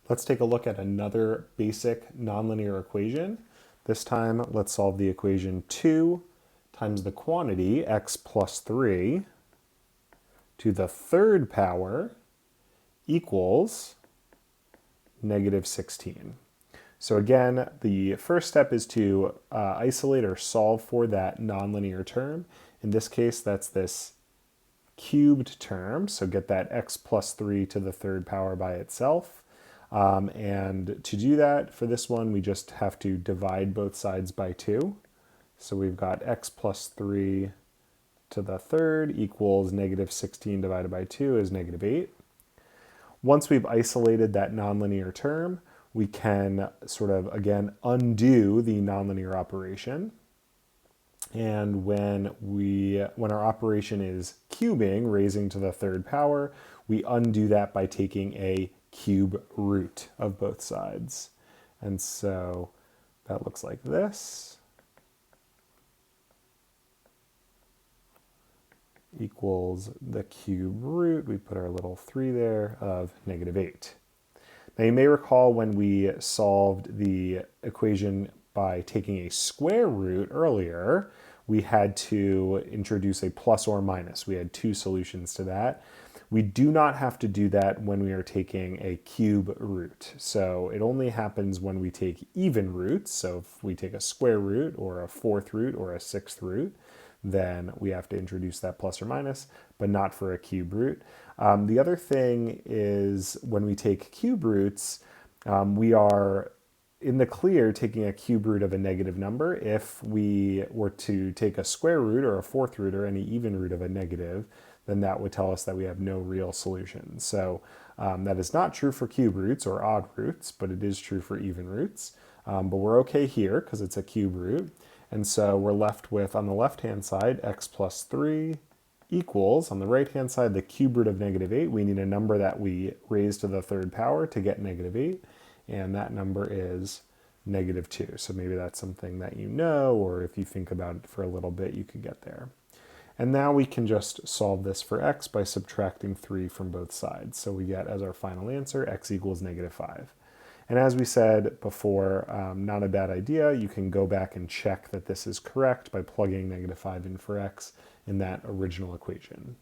Let's take a look at another basic nonlinear equation. This time, let's solve the equation 2 times the quantity x plus 3 to the third power equals negative 16. So again, the first step is to isolate or solve for that nonlinear term. In this case, that's this cubed term, so get that x plus 3 to the third power by itself. And to do that, for this one, we just have to divide both sides by 2. So we've got x plus 3 to the third equals negative 16 divided by 2 is negative 8. Once we've isolated that nonlinear term, we can sort of, again, undo the nonlinear operation. And when our operation is cubing, raising to the third power, we undo that by taking a cube root of both sides. And so that looks like this. Equals the cube root, we put our little 3 there, of negative 8. Now you may recall when we solved the equation by taking a square root earlier, we had to introduce a plus or minus. We had 2 solutions to that. We do not have to do that when we are taking a cube root. So it only happens when we take even roots. So if we take a square root or a fourth root or a sixth root, then we have to introduce that plus or minus, but not for a cube root. The other thing is when we take cube roots, we are in the clear taking a cube root of a negative number. If we were to take a square root or a fourth root or any even root of a negative, then that would tell us that we have no real solution. So that is not true for cube roots or odd roots, but it is true for even roots. But we're okay here because it's a cube root. And so we're left with, on the left-hand side, x plus 3 equals, on the right-hand side, the cube root of negative 8. We need a number that we raise to the third power to get negative 8, and that number is negative 2. So maybe that's something that you know, or if you think about it for a little bit, you could get there. And now we can just solve this for x by subtracting 3 from both sides. So we get as our final answer, x equals negative 5. And as we said before, not a bad idea. You can go back and check that this is correct by plugging negative 5 in for x in that original equation.